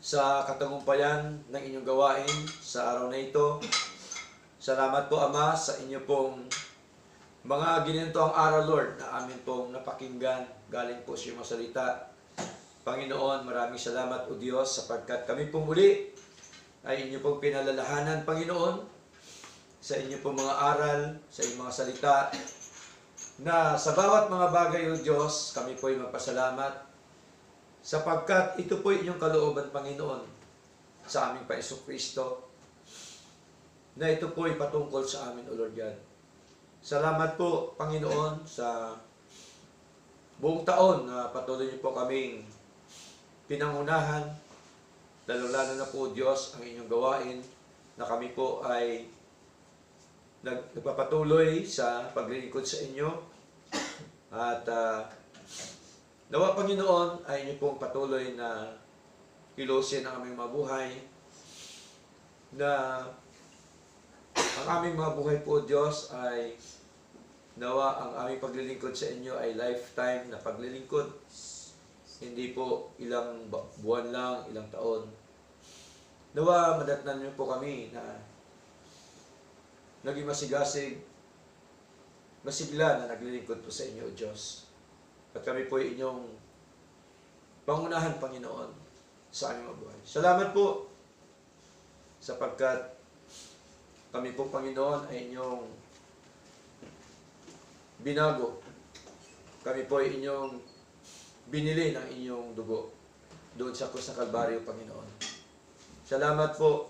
sa katagumpayan ng inyong gawain sa araw na ito. Salamat po, Ama, sa inyo pong mga ginintong aral, Lord, na amin pong napakinggan galing po sa iyong salita. Panginoon, maraming salamat, O Diyos, sapagkat kami pong muli ay inyo pong pinalalahanan, Panginoon, sa inyo pong mga aral, sa inyong mga salita, na sa bawat mga bagay, O Diyos, kami po ay magpasalamat, sapagkat ito po inyong kalooban, Panginoon, sa aming Paiso Kristo, na ito po ay patungkol sa amin, O Lord God. Salamat po, Panginoon, sa buong taon na patuloy niyo po kaming pinangunahan, lalo-lalo na po, Diyos, ang inyong gawain, na kami po ay nagpapatuloy sa paglilingkod sa inyo. At nawa, Panginoon, ay inyo pong patuloy na kilusin ang aming mabuhay, na ang aming mga buhay po, Diyos, ay nawa ang aming paglilingkod sa inyo ay lifetime na paglilingkod. Hindi po ilang buwan lang, ilang taon. Nawa madatnan niyo po kami na naging masigasig, masigla na naglilingkod po sa inyo, O Diyos. At kami po ay inyong pangunahan, Panginoon, sa aming mabuhay. Salamat po sapagkat kami po, Panginoon, ay inyong binago. Kami po ay inyong binili ng inyong dugo doon sa krus ng Kalbaryo, Panginoon. Salamat po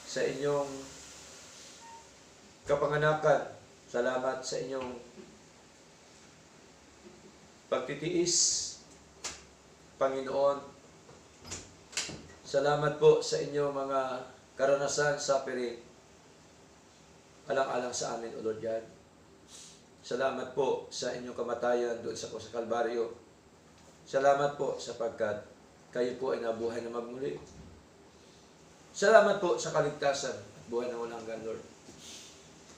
sa inyong kapanganakan. Salamat sa inyong pagtitiis, Panginoon. Salamat po sa inyong mga karanasan, suffering, alang-alang sa amin, O Lord God. Salamat po sa inyong kamatayan doon sa krus ng Kalbaryo. Salamat po sapagkat kayo po ay nabuhay na magmuli. Salamat po sa kaligtasan at buhay na walang hanggan, Lord,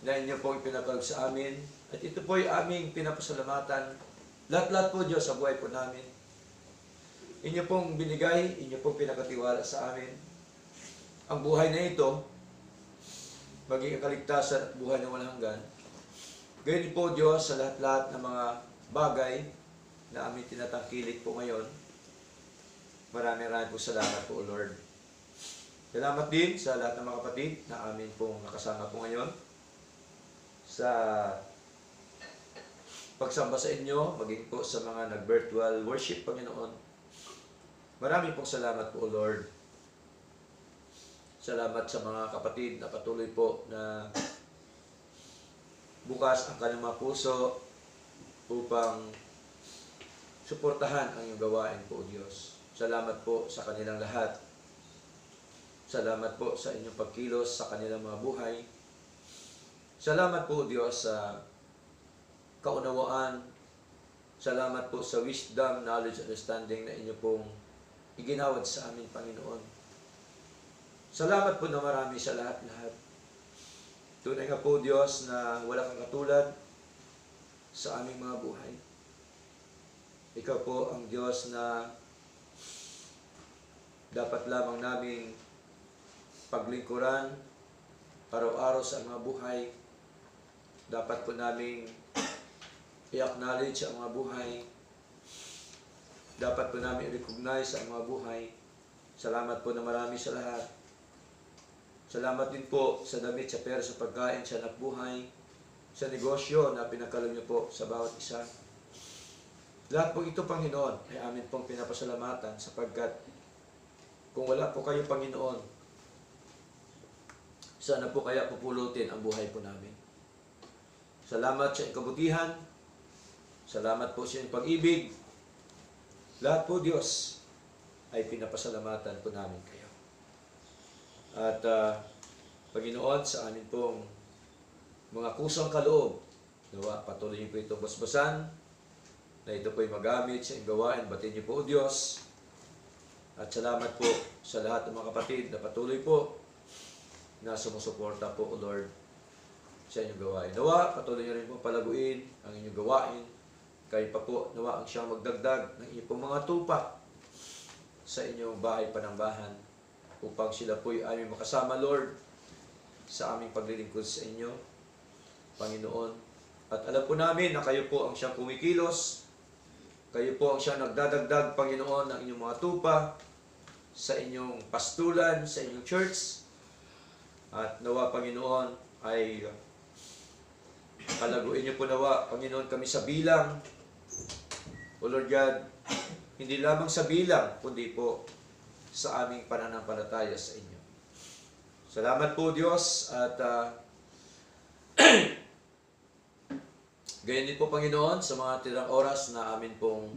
na inyo po ipinagkaloob sa amin. At ito po ay aming pinapasalamatan. Lahat-lahat po, Diyos, sa buhay po namin. Inyo pong binigay, inyo pong pinakatiwala sa amin. Ang buhay na ito, magiging kaligtasan at buhay na walang hanggan. Gayon po, Diyos, sa lahat-lahat ng mga bagay na aming tinatangkilik po ngayon. Maraming po salamat po, Lord. Salamat din sa lahat ng mga kapatid na amin pong nakasama po ngayon sa pagsamba sa inyo, maging po sa mga nag-virtual worship, Panginoon. Maraming pong salamat po, Lord. Salamat sa mga kapatid na patuloy po na bukas ang kanilang mga puso upang suportahan ang iyong gawain po, Diyos. Salamat po sa kanilang lahat. Salamat po sa inyong pagkilos sa kanilang mga buhay. Salamat po, Diyos, sa kaunawaan. Salamat po sa wisdom, knowledge, understanding na inyo pong iginawad sa amin, Panginoon. Salamat po na marami sa lahat-lahat. Tunay nga po, Diyos, na wala kang katulad sa aming mga buhay. Ikaw po ang Diyos na dapat lamang naming paglingkuran araw-araw sa mga buhay. Dapat po naming i-acknowledge ang mga buhay. Dapat po namin i-recognize ang mga buhay. Salamat po na marami sa lahat. Salamat din po sa damit, sa pera, sa pagkain, sa hanapbuhay, sa negosyo na pinagkaloob niyo po sa bawat isa. Lahat po ito, Panginoon, ay amin pong pinapasalamatan sapagkat kung wala po kayo, Panginoon, sana po kaya pupulutin ang buhay po namin. Salamat sa iyong kabutihan. Salamat po sa iyong pag-ibig. Lahat po, Diyos, ay pinapasalamatan po namin kayo. At Panginoon, sa amin pong mga kusang kaloob, nawa patuloy niyo po ito basbasan, na ito po ay magamit sa iyong gawain. Batin niyo po, O Diyos. At salamat po sa lahat ng mga kapatid na patuloy po na sumusuporta po, O Lord, sa inyong gawain. Nawa, patuloy niyo rin po palaguin ang inyong gawain. Kayo pa po, nawa ang siyang magdagdag ng inyong pong mga tupa sa inyong bahay panambahan upang sila po'y aming makasama, Lord, sa aming paglilingkod sa inyo, Panginoon. At alam po namin na kayo po ang siyang kumikilos, kayo po ang siyang nagdadagdag, Panginoon, ng inyong mga tupa sa inyong pastulan, sa inyong church. At nawa, Panginoon, ay palaguin niyo po nawa, Panginoon, kami sa bilang. O Lord God, hindi lamang sa bilang, kundi po sa aming pananampalataya sa inyo. Salamat po, Diyos, at gayon din po, Panginoon, sa mga tirang oras na amin pong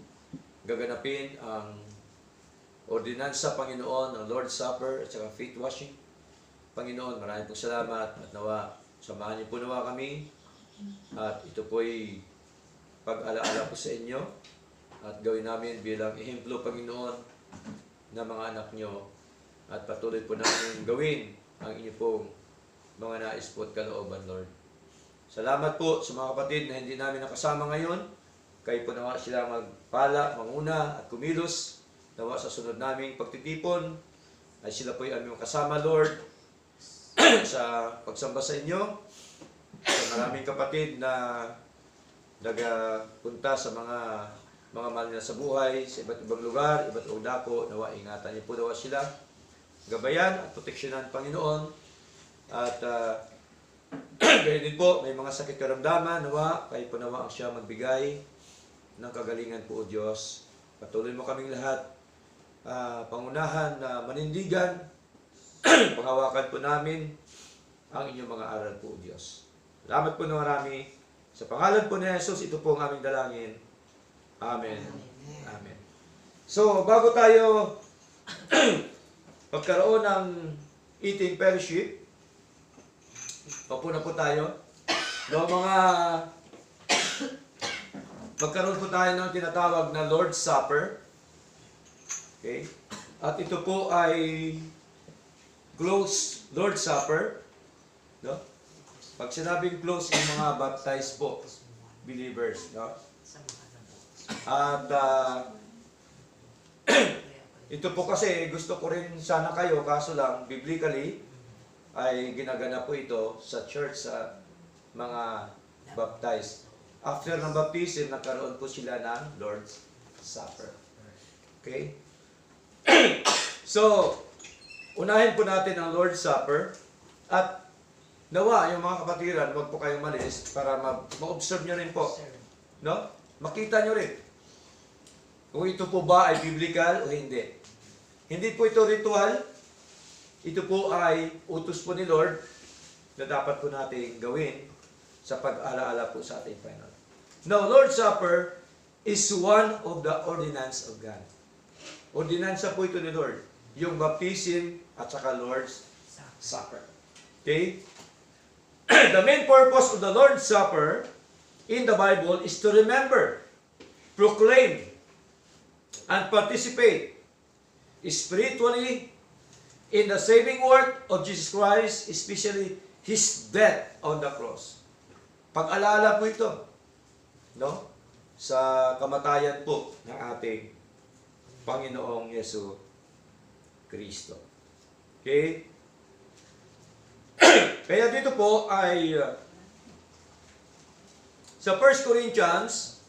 gaganapin ang ordinansa, Panginoon, ng Lord's Supper at saka feet washing. Panginoon, maraming pong salamat at nawa, samahan niyo po nawa kami at ito po'y pag-alaala po sa inyo at gawin namin bilang ehemplo, Panginoon, na mga anak nyo at patuloy po namin gawin ang inyo pong mga nais po at kalooban, Lord. Salamat po sa mga kapatid na hindi namin nakasama ngayon. Kayo po nawa sila magpala, manguna at kumilos. Nawa sa sunod naming pagtitipon ay sila po ay aming kasama, Lord, sa pagsamba sa inyo. Sa maraming kapatid na nagapunta sa mga mahal nila sa buhay, sa iba't ibang lugar, iba't ibang dako, nawa ingatan niyo po nawa sila. Gabayan at proteksyonan, Panginoon. At gaya din po, may mga sakit karamdaman, nawa, kayo po nawa ang siya magbigay ng kagalingan po, O Diyos. Patuloy mo kaming lahat, pangunahan na manindigan, panghawakan po namin ang inyong mga aral po, O Diyos. Salamat po na marami. Sa pangalan po ni Jesus, ito po ang aming dalangin. Amen. Amen. So, bago tayo magkaroon ng eating fellowship, paupo na po tayo. No, magkaroon po tayo ng tinatawag na Lord's Supper. Okay? At ito po ay close Lord's Supper. No? Pag sinabing close, yung mga baptized po, believers. No? At ito po kasi gusto ko rin sana kayo, kaso lang biblically ay ginaganap po ito sa church sa mga baptized. After ng baptism, nagkaroon po sila ng Lord's Supper. Okay? So, unahin po natin ang Lord's Supper at nawa, yung mga kapatiran, huwag po kayong malis para ma-observe nyo rin po. No? Makita nyo rin kung ito po ba ay biblical o hindi. Hindi po ito ritual. Ito po ay utos po ni Lord na dapat po natin gawin sa pag-alaala po sa ating Panginoon. Now, Lord's Supper is one of the ordinance of God. Ordinansa po ito ni Lord. Yung baptism at saka Lord's Supper. Okay? The main purpose of the Lord's Supper in the Bible is to remember, proclaim, and participate spiritually in the saving work of Jesus Christ, especially His death on the cross. Pag-alala po ito, no? Sa kamatayan po ng ating Panginoong Yesu Kristo. Okay? Kaya dito po ay sa 1 Corinthians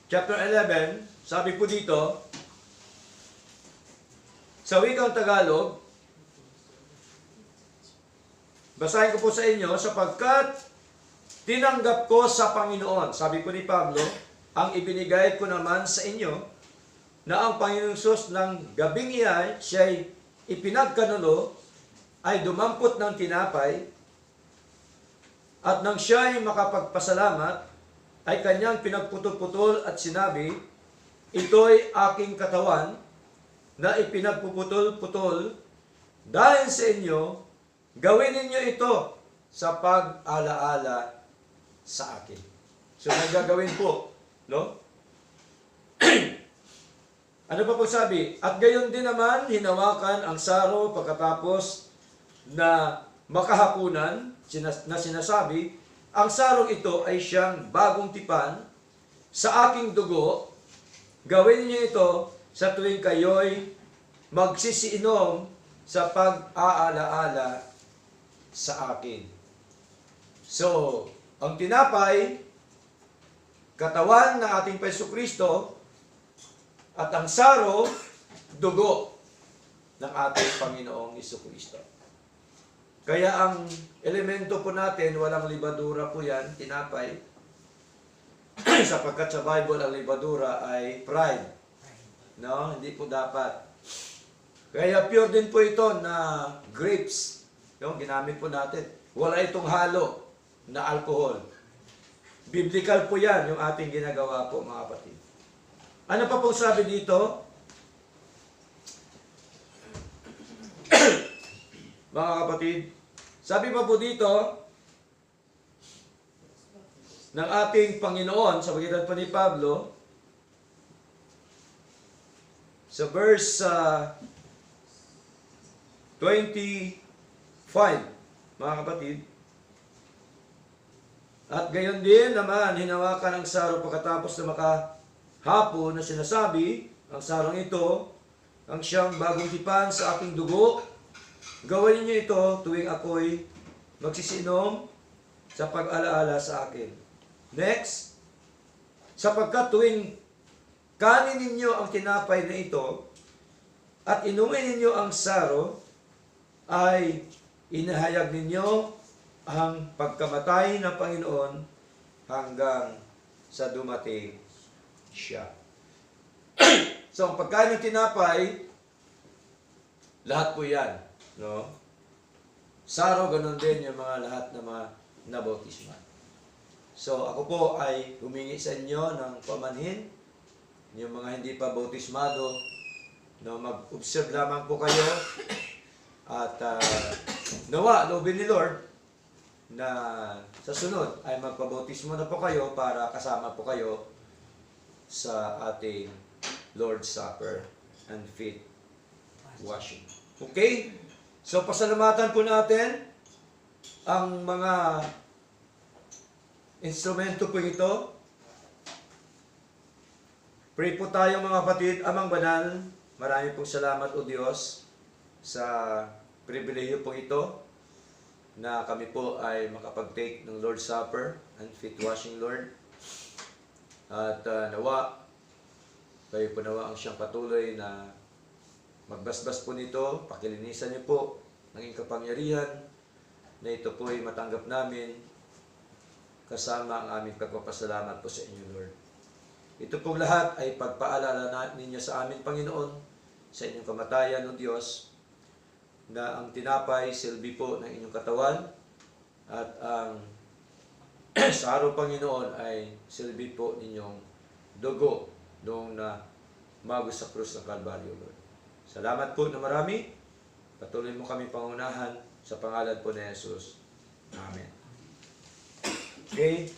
chapter 11, sabi po dito, sa wikang Tagalog, basahin ko po sa inyo, sapagkat tinanggap ko sa Panginoon, sabi po ni Pablo, ang ibinigay ko naman sa inyo, na ang Panginoong Sus ng gabing iyan, siya'y ipinagkanulo, ay dumampot ng tinapay, at nang siya'y makapagpasalamat, ay kanyang pinagputol-putol at sinabi, ito'y aking katawan, na ipinagpuputol-putol, dahil sa inyo, gawin ninyo ito sa pag-alaala sa akin. So, nagagawin po, no? Ano pa po sabi? At gayon din naman, hinawakan ang saro pagkatapos na makahapunan, na sinasabi, ang sarong ito ay siyang bagong tipan sa aking dugo. Gawin niyo ito sa tuwing kayo'y magsisiinom sa pag-aalaala sa akin. So, ang tinapay, katawan ng ating Jesucristo, at ang saro, dugo ng ating Panginoong Jesucristo. Kaya ang elemento po natin, walang libadura po yan, tinapay, sapagkat sa Bible ang libadura ay pride. No, hindi po dapat. Kaya pure din po ito na grapes. Yung ginamit po natin. Wala itong halo na alcohol. Biblical po yan, yung ating ginagawa po, mga kapatid. Ano pa po sabi dito? Mga kapatid, sabi pa po dito, ng ating Panginoon, sa pagitan pa ni Pablo, sa verse 25, mga kapatid, at gayon din naman, hinawakan ang saro pagkatapos na makahapon na sinasabi, ang sarong ito, ang siyang bagong tipan sa aking dugo, gawin niyo ito tuwing ako'y magsisinom sa pag-alaala sa akin. Next, sapagkat tuwing kanin ninyo ang tinapay na ito at inumin ninyo ang saro, ay inahayag ninyo ang pagkamatay ng Panginoon hanggang sa dumating siya. So, ang pagkain ng tinapay, lahat po yan. No? Saro, ganun din yung mga lahat ng mga nabautisman. So, ako po ay humingi sa inyo ng pamanhin. Yung mga hindi pa bautismado, no, mag-observe lamang po kayo. At nawa, loobin ni Lord na sa sunod ay magpabautismo na po kayo para kasama po kayo sa ating Lord's Supper and feet washing. Okay? So, pasalamatan po natin ang mga instrumento po ito. Pray po tayo mga kapatid. Amang banal, marami pong salamat o Diyos sa pribilehiyo po ito na kami po ay makapag-take ng Lord's Supper and feet washing, Lord. At nawa, kayo po nawa ang siyang patuloy na magbasbas po nito, pakilinisan niyo po ng inyong kapangyarihan na ito po ay matanggap namin kasama ang aming pagpapasalamat po sa inyo, Lord. Ito pong lahat ay pagpaalala ninyo sa amin, Panginoon, sa inyong kamatayan, O Diyos, na ang tinapay, silbi po ng inyong katawan, at ang saro, Panginoon, ay silbi po ninyong dugo noong na magos sa krus ng Kalbaryo, Lord. Salamat po na marami. Patuloy mo kami pangunahan sa pangalan po ni Jesus. Amen. Okay?